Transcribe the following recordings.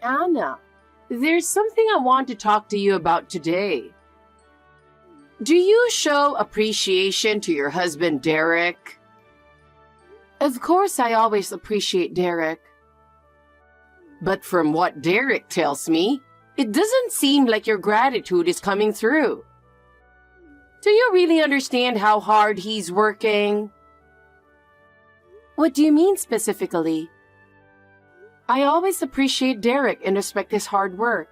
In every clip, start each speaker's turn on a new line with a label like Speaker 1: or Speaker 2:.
Speaker 1: Anna, there's something I want to talk to you about today. Do you show appreciation to your husband, Derek? Of course, I always appreciate Derek. But from what Derek tells me, it doesn't seem like your gratitude is coming through. Do you really understand how hard he's working? What do you mean specifically? I always appreciate Derek and respect his hard work.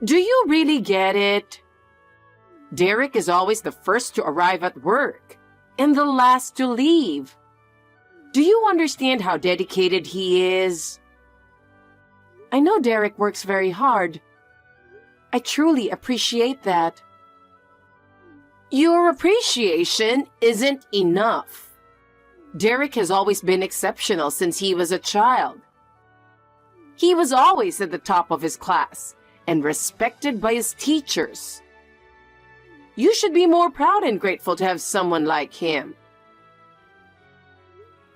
Speaker 1: Do you really get it? Derek is always the first to arrive at work and the last to leave. Do you understand how dedicated he is? I know Derek works very hard. I truly appreciate that. Your appreciation isn't enough. Derek has always been exceptional since he was a child. He was always at the top of his class and respected by his teachers. You should be more proud and grateful to have someone like him.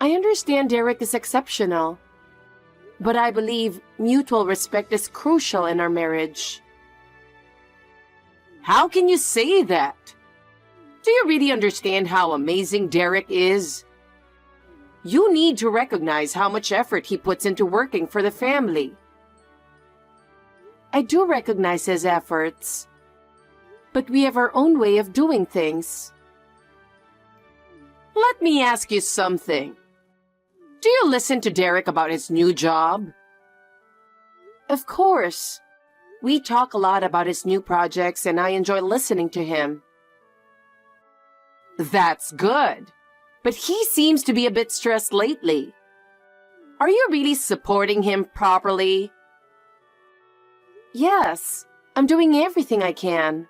Speaker 1: I understand Derek is exceptional, but I believe mutual respect is crucial in our marriage. How can you say that? Do you really understand how amazing Derek is? You need to recognize how much effort he puts into working for the family. I do recognize his efforts, but we have our own way of doing things. Let me ask you something. Do you listen to Derek about his new job? Of course. We talk a lot about his new projects and I enjoy listening to him. That's good. But he seems to be a bit stressed lately. Are you really supporting him properly? Yes, I'm doing everything I can.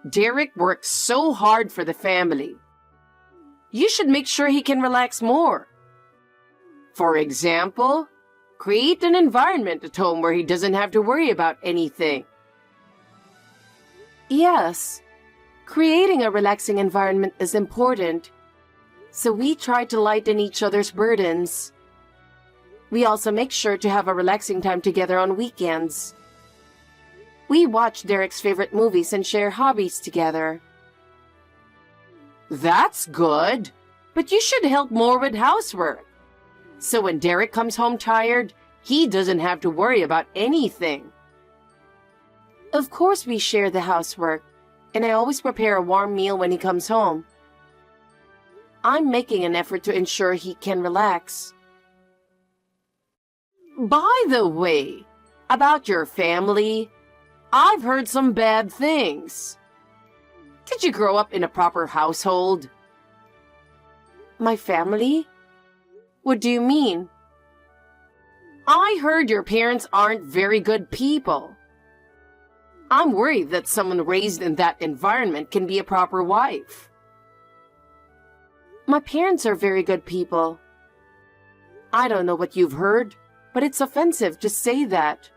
Speaker 1: Derek works so hard for the family. You should make sure he can relax more. For example, create an environment at home where he doesn't have to worry about anything. Yes. Creating a relaxing environment is important, so we try to lighten each other's burdens. We also make sure to have a relaxing time together on weekends. We watch Derek's favorite movies and share hobbies together. That's good, but you should help more with housework. So when Derek comes home tired, he doesn't have to worry about anything. Of course we share the housework. And I always prepare a warm meal when he comes home. I'm making an effort to ensure he can relax. By the way, about your family, I've heard some bad things. Did you grow up in a proper household? My family? What do you mean? I heard your parents aren't very good people. I'm worried that someone raised in that environment can be a proper wife. My parents are very good people. I don't know what you've heard, but it's offensive to say that.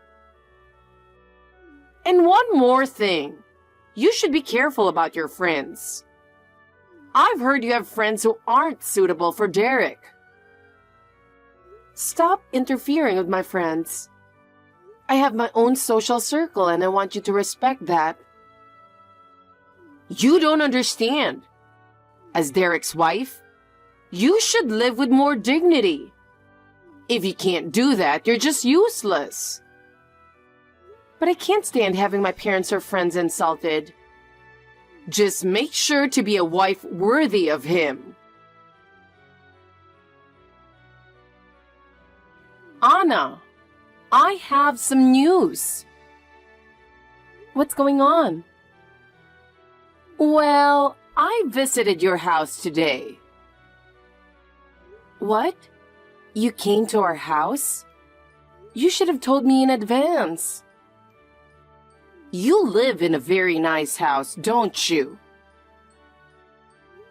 Speaker 1: And one more thing. You should be careful about your friends. I've heard you have friends who aren't suitable for Derek. Stop interfering with my friends. I have my own social circle and I want you to respect that. You don't understand. As Derek's wife, you should live with more dignity. If you can't do that, you're just useless. But I can't stand having my parents or friends insulted. Just make sure to be a wife worthy of him. Anna, I have some news. What's going on? Well, I visited your house today. What? You came to our house? You should have told me in advance. You live in a very nice house, don't you?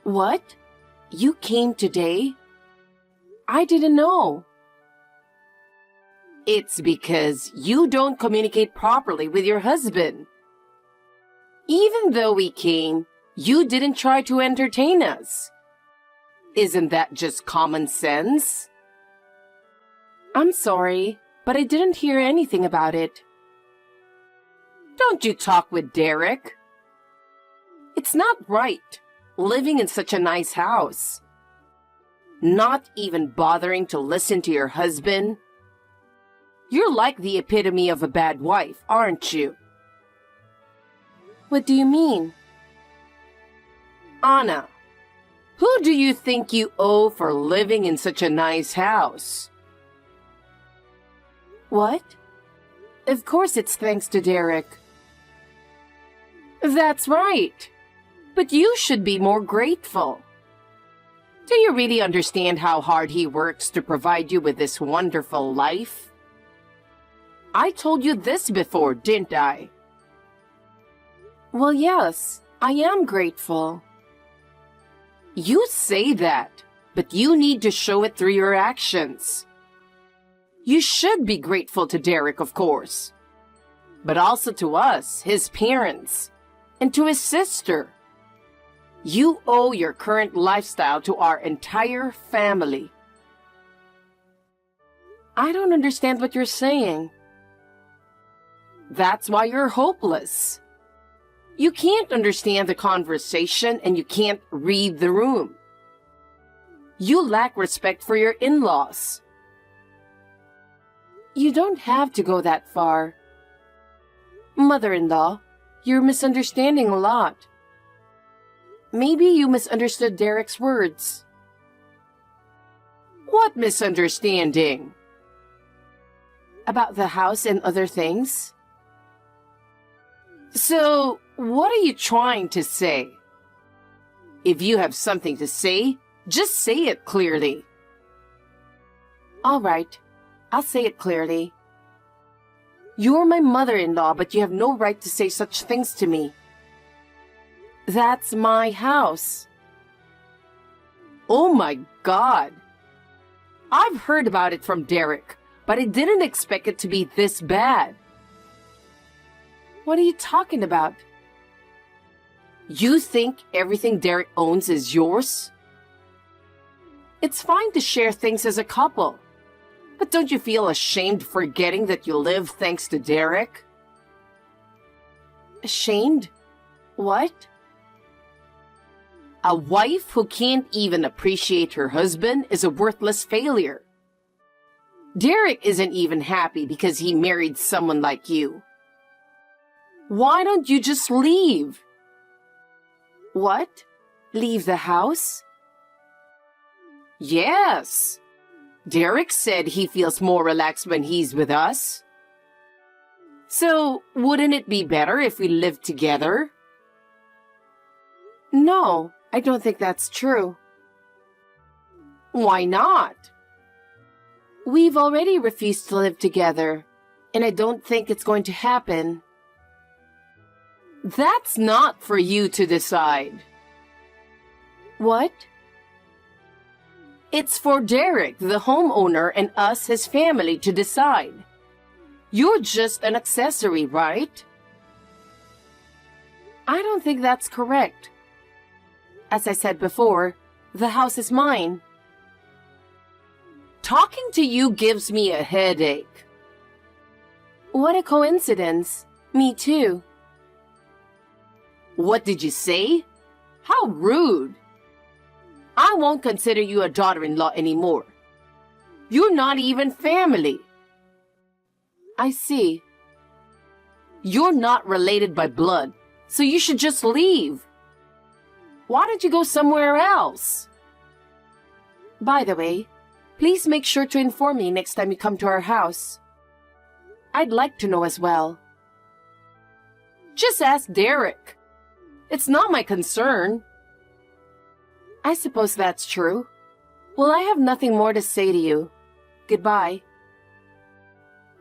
Speaker 1: What? You came today? I didn't know. It's because you don't communicate properly with your husband. Even though we came, you didn't try to entertain us. Isn't that just common sense? I'm sorry, but I didn't hear anything about it. Don't you talk with Derek? It's not right, living in such a nice house. Not even bothering to listen to your husband. You're like the epitome of a bad wife, aren't you? What do you mean? Anna, who do you think you owe for living in such a nice house? What? Of course it's thanks to Derek. That's right. But you should be more grateful. Do you really understand how hard he works to provide you with this wonderful life? I told you this before, didn't I? Well, yes, I am grateful. You say that, but you need to show it through your actions. You should be grateful to Derek, of course, but also to us, his parents, and to his sister. You owe your current lifestyle to our entire family. I don't understand what you're saying. That's why you're hopeless. You can't understand the conversation and you can't read the room. You lack respect for your in-laws. You don't have to go that far. Mother-in-law, you're misunderstanding a lot. Maybe you misunderstood Derek's words. What misunderstanding? About the house and other things? So, what are you trying to say? If you have something to say, just say it clearly. All right, I'll say it clearly. You're my mother-in-law, but you have no right to say such things to me. That's my house. Oh my God! I've heard about it from Derek, but I didn't expect it to be this bad. What are you talking about? You think everything Derek owns is yours? It's fine to share things as a couple, but don't you feel ashamed forgetting that you live thanks to Derek? Ashamed? What? A wife who can't even appreciate her husband is a worthless failure. Derek isn't even happy because he married someone like you. Why don't you just leave? What? Leave the house? Yes. Derek said he feels more relaxed when he's with us. So, wouldn't it be better if we lived together? No, I don't think that's true. Why not? We've already refused to live together, and I don't think it's going to happen. That's not for you to decide. What? It's for Derek, the homeowner, and us, his family, to decide. You're just an accessory, right? I don't think that's correct. As I said before, the house is mine. Talking to you gives me a headache. What a coincidence. Me too. What did you say? How rude. I won't consider you a daughter-in-law anymore. You're not even family. I see. You're not related by blood, so you should just leave. Why don't you go somewhere else? By the way, please make sure to inform me next time you come to our house. I'd like to know as well. Just ask Derek. It's not my concern. I suppose that's true. Well, I have nothing more to say to you. Goodbye.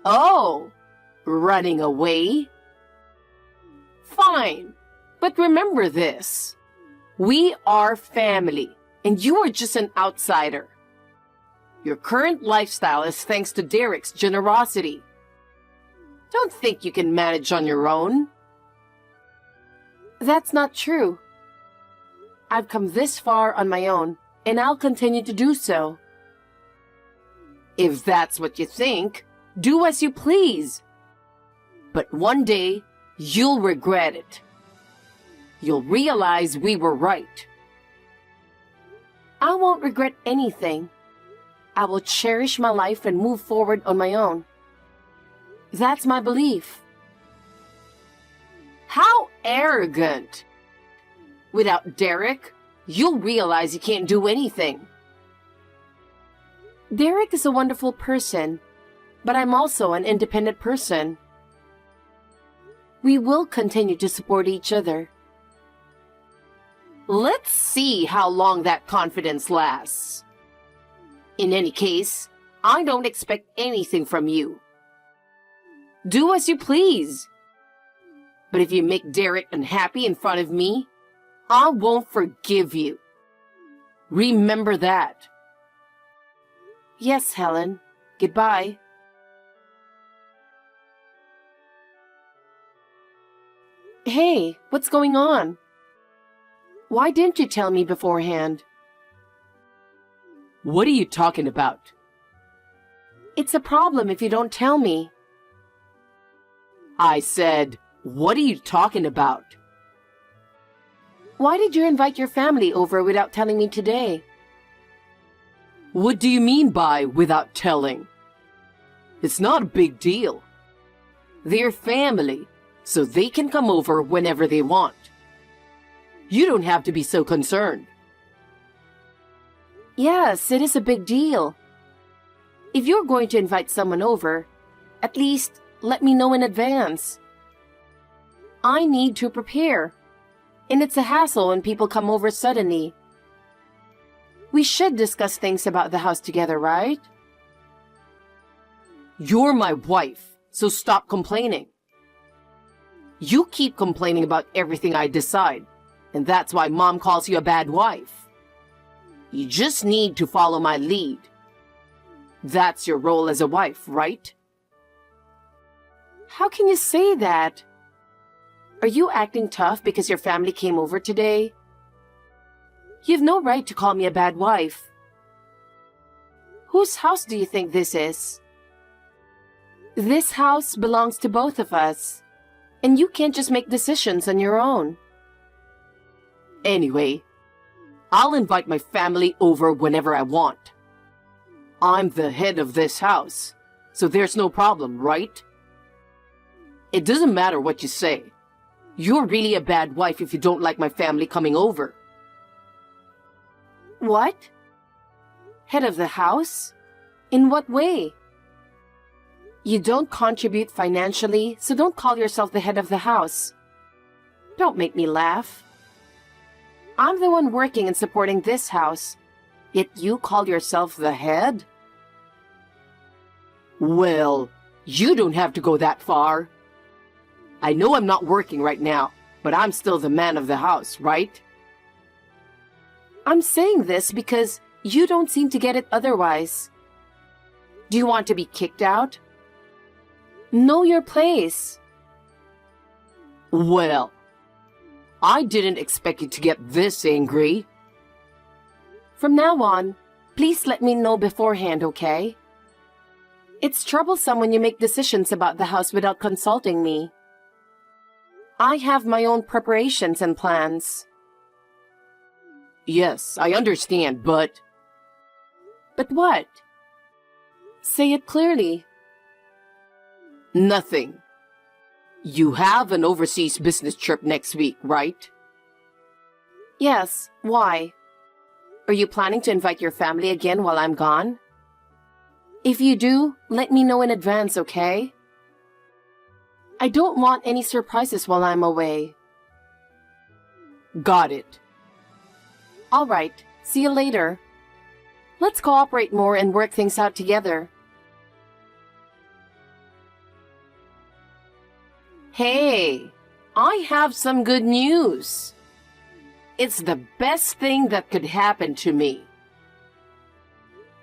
Speaker 1: Oh, running away? Fine, but remember this. We are family, and you are just an outsider. Your current lifestyle is thanks to Derek's generosity. Don't think you can manage on your own. That's not true. I've come this far on my own, and I'll continue to do so. If that's what you think, do as you please. But one day, you'll regret it. You'll realize we were right. I won't regret anything. I will cherish my life and move forward on my own. That's my belief. How arrogant! Without Derek, you'll realize you can't do anything. Derek is a wonderful person, but I'm also an independent person. We will continue to support each other. Let's see how long that confidence lasts. In any case, I don't expect anything from you. Do as you please. But if you make Derek unhappy in front of me, I won't forgive you. Remember that. Yes, Helen. Goodbye. Hey, what's going on? Why didn't you tell me beforehand? What are you talking about? It's a problem if you don't tell me. I said, what are you talking about? Why did you invite your family over without telling me today? What do you mean by without telling? It's not a big deal. They're family, so they can come over whenever they want. You don't have to be so concerned. Yes, it is a big deal. If you're going to invite someone over, at least let me know in advance. I need to prepare, and it's a hassle when people come over suddenly. We should discuss things about the house together, right? You're my wife, so stop complaining. You keep complaining about everything I decide, and that's why Mom calls you a bad wife. You just need to follow my lead. That's your role as a wife, right? How can you say that? Are you acting tough because your family came over today? You've no right to call me a bad wife. Whose house do you think this is? This house belongs to both of us, and you can't just make decisions on your own. Anyway, I'll invite my family over whenever I want. I'm the head of this house, so there's no problem, right? It doesn't matter what you say. You're really a bad wife if you don't like my family coming over. What? Head of the house? In what way? You don't contribute financially, so don't call yourself the head of the house. Don't make me laugh. I'm the one working and supporting this house, yet you call yourself the head? Well, you don't have to go that far. I know I'm not working right now, but I'm still the man of the house, right? I'm saying this because you don't seem to get it otherwise. Do you want to be kicked out? Know your place. Well, I didn't expect you to get this angry. From now on, please let me know beforehand, okay? It's troublesome when you make decisions about the house without consulting me. I have my own preparations and plans. Yes, I understand, but... But what? Say it clearly. Nothing. You have an overseas business trip next week, right? Yes, why? Are you planning to invite your family again while I'm gone? If you do, let me know in advance, okay? I don't want any surprises while I'm away. Got it. All right, see you later. Let's cooperate more and work things out together. Hey, I have some good news. It's the best thing that could happen to me.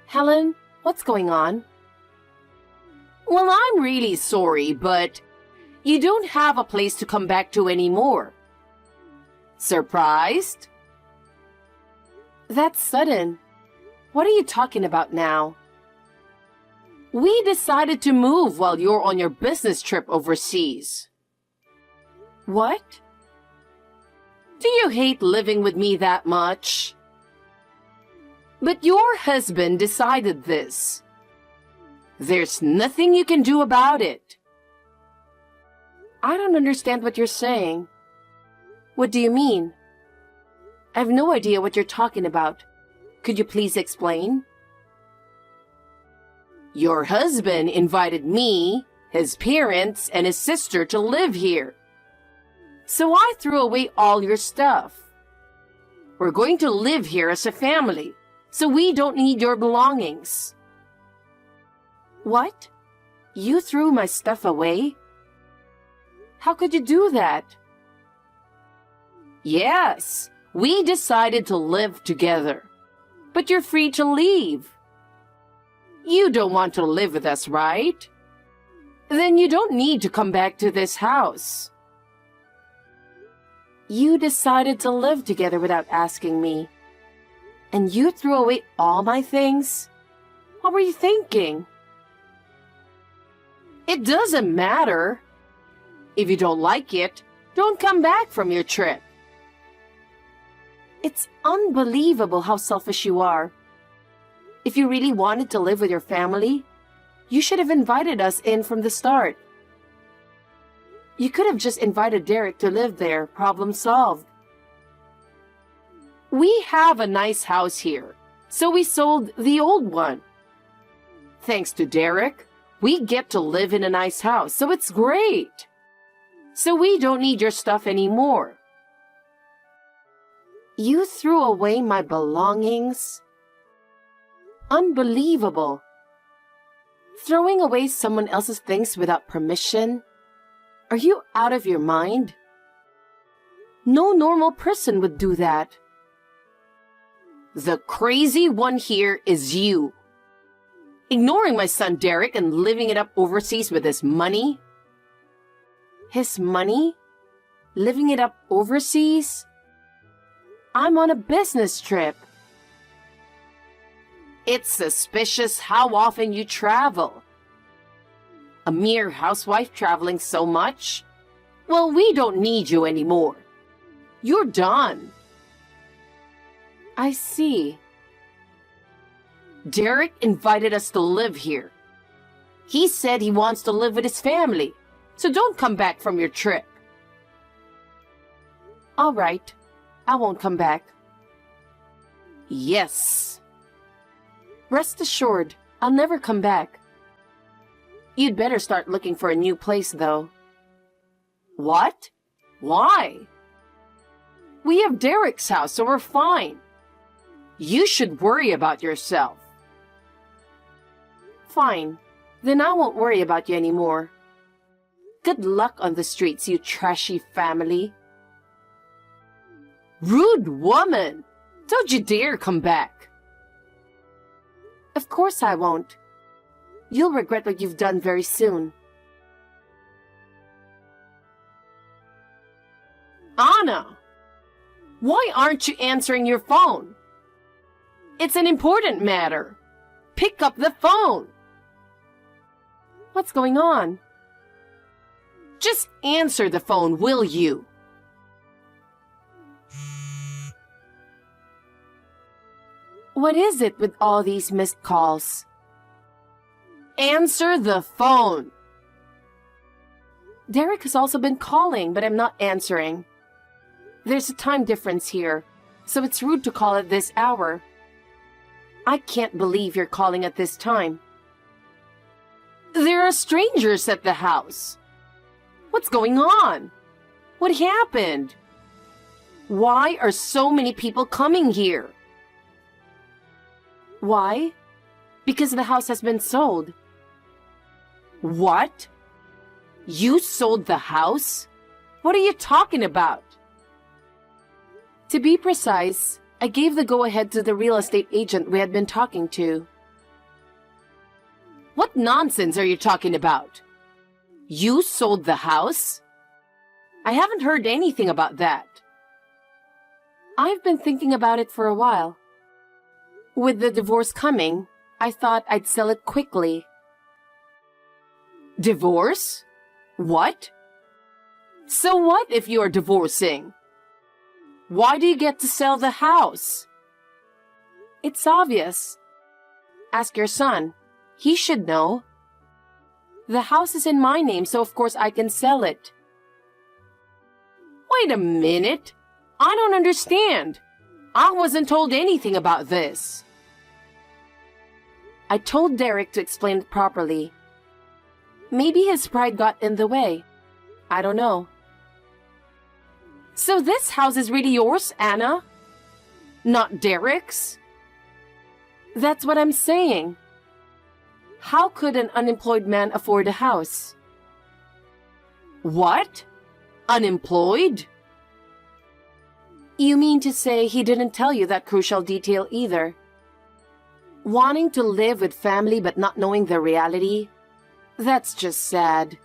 Speaker 1: Helen, what's going on? Well, I'm really sorry, but you don't have a place to come back to anymore. Surprised? That's sudden. What are you talking about now? We decided to move while you're on your business trip overseas. What? Do you hate living with me that much? But your husband decided this. There's nothing you can do about it. I don't understand what you're saying. What do you mean? I have no idea what you're talking about. Could you please explain? Your husband invited me, his parents, and his sister to live here. So I threw away all your stuff. We're going to live here as a family, so we don't need your belongings. What? You threw my stuff away? How could you do that? Yes, we decided to live together. But you're free to leave. You don't want to live with us, right? Then you don't need to come back to this house. You decided to live together without asking me. And you threw away all my things? What were you thinking? It doesn't matter. If you don't like it, don't come back from your trip. It's unbelievable how selfish you are. If you really wanted to live with your family, you should have invited us in from the start. You could have just invited Derek to live there, problem solved. We have a nice house here, so we sold the old one. Thanks to Derek, we get to live in a nice house, so it's great. So we don't need your stuff anymore. You threw away my belongings? Unbelievable. Throwing away someone else's things without permission? Are you out of your mind? No normal person would do that. The crazy one here is you. Ignoring my son Derek and living it up overseas with his money? His money? Living it up overseas? I'm on a business trip. It's suspicious how often you travel. A mere housewife traveling so much? Well, we don't need you anymore. You're done. I see. Derek invited us to live here. He said he wants to live with his family, so don't come back from your trip. All right, I won't come back. Yes. Rest assured, I'll never come back. You'd better start looking for a new place, though. What? Why? We have Derek's house, so we're fine. You should worry about yourself. Fine. Then I won't worry about you anymore. Good luck on the streets, you trashy family. Rude woman! Don't you dare come back. Of course I won't. You'll regret what you've done very soon. Anna! Why aren't you answering your phone? It's an important matter. Pick up the phone. What's going on? Just answer the phone, will you? What is it with all these missed calls? Answer the phone. Derek has also been calling, but I'm not answering. There's a time difference here, so it's rude to call at this hour. I can't believe you're calling at this time. There are strangers at the house. What's going on? What happened? Why are so many people coming here? Why? Because the house has been sold. What? You sold the house? What are you talking about? To be precise, I gave the go-ahead to the real estate agent we had been talking to. What nonsense are you talking about? You sold the house? I haven't heard anything about that. I've been thinking about it for a while. With the divorce coming, I thought I'd sell it quickly. Divorce? What? So what if you're divorcing? Why do you get to sell the house? It's obvious. Ask your son. He should know. The house is in my name, so of course I can sell it. Wait a minute. I don't understand. I wasn't told anything about this. I told Derek to explain it properly. Maybe his pride got in the way. I don't know. So this house is really yours, Anna? Not Derek's? That's what I'm saying. How could an unemployed man afford a house? What? Unemployed? You mean to say he didn't tell you that crucial detail either? Wanting to live with family but not knowing the reality? That's just sad.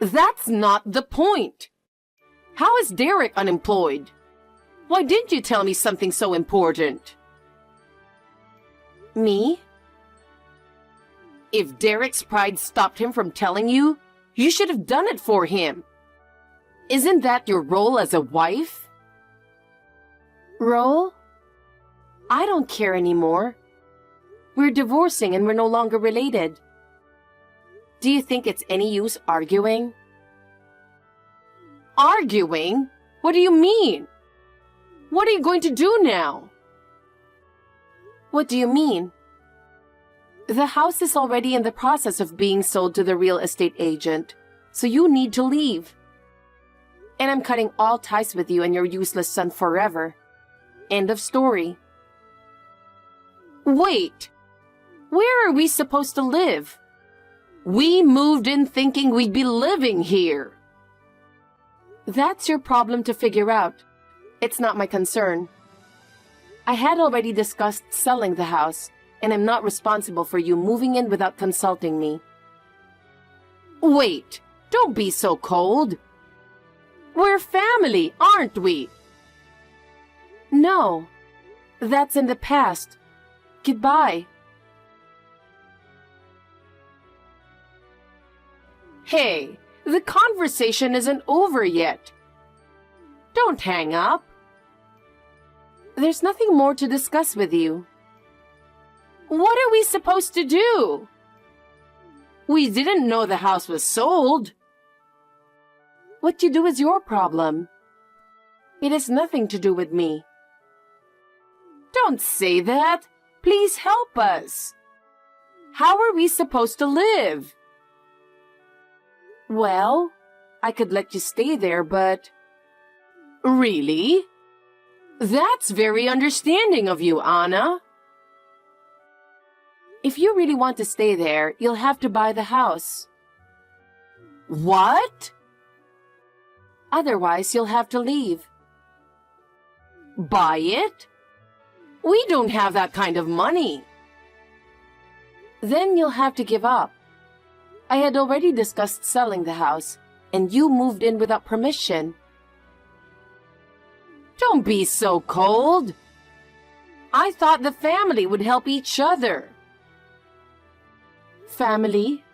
Speaker 1: That's not the point. How is Derek unemployed? Why didn't you tell me something so important? Me? If Derek's pride stopped him from telling you, you should have done it for him. Isn't that your role as a wife? Role? I don't care anymore. We're divorcing and we're no longer related. Do you think it's any use arguing? Arguing? What do you mean? What are you going to do now? What do you mean? The house is already in the process of being sold to the real estate agent, so you need to leave. And I'm cutting all ties with you and your useless son forever. End of story. Wait! Where are we supposed to live? We moved in thinking we'd be living here. That's your problem to figure out. It's not my concern. I had already discussed selling the house, and I'm not responsible for you moving in without consulting me. Wait, don't be so cold. We're family, aren't we? No, that's in the past. Goodbye. Hey, the conversation isn't over yet. Don't hang up. There's nothing more to discuss with you. What are we supposed to do? We didn't know the house was sold. What you do is your problem. It has nothing to do with me. Don't say that. Please help us. How are we supposed to live? Well, I could let you stay there, but... Really? That's very understanding of you, Anna. If you really want to stay there, you'll have to buy the house. What? Otherwise, you'll have to leave. Buy it? We don't have that kind of money. Then you'll have to give up. I had already discussed selling the house, and you moved in without permission. Don't be so cold. I thought the family would help each other. Family?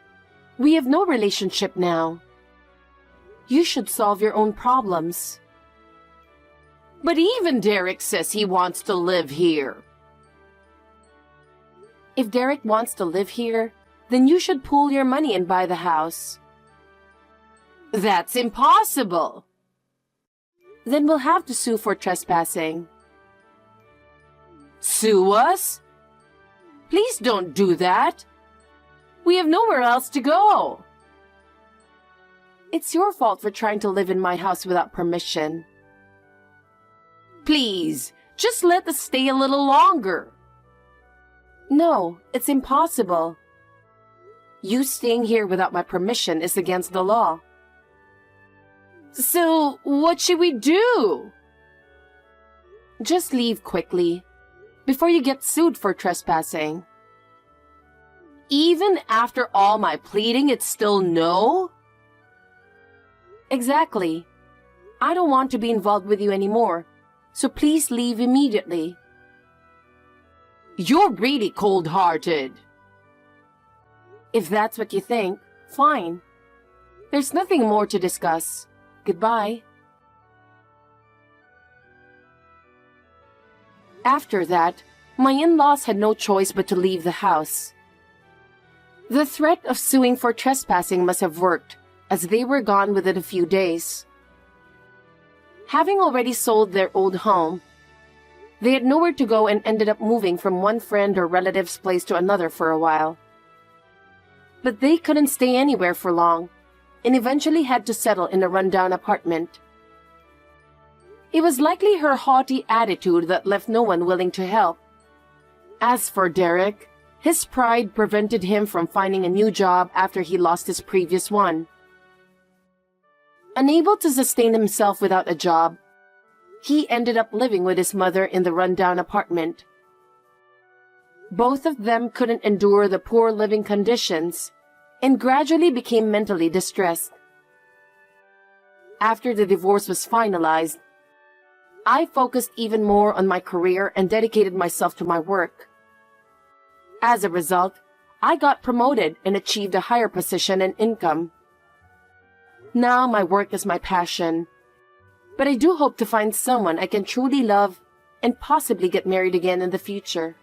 Speaker 1: We have no relationship now. You should solve your own problems. But even Derek says he wants to live here. If Derek wants to live here, then you should pool your money and buy the house. That's impossible. Then we'll have to sue for trespassing. Sue us? Please don't do that. We have nowhere else to go. It's your fault for trying to live in my house without permission. Please, just let us stay a little longer. No, it's impossible. You staying here without my permission is against the law. So, what should we do? Just leave quickly, before you get sued for trespassing. Even after all my pleading, it's still no? Exactly. I don't want to be involved with you anymore, so please leave immediately. You're really cold-hearted. If that's what you think, fine. There's nothing more to discuss. Goodbye. After that, my in-laws had no choice but to leave the house. The threat of suing for trespassing must have worked, as they were gone within a few days. Having already sold their old home, they had nowhere to go and ended up moving from one friend or relative's place to another for a while. But they couldn't stay anywhere for long, and eventually had to settle in a rundown apartment. It was likely her haughty attitude that left no one willing to help. As for Derek, his pride prevented him from finding a new job after he lost his previous one. Unable to sustain himself without a job, he ended up living with his mother in the rundown apartment. Both of them couldn't endure the poor living conditions and gradually became mentally distressed. After the divorce was finalized, I focused even more on my career and dedicated myself to my work. As a result, I got promoted and achieved a higher position and income. Now my work is my passion, but I do hope to find someone I can truly love and possibly get married again in the future.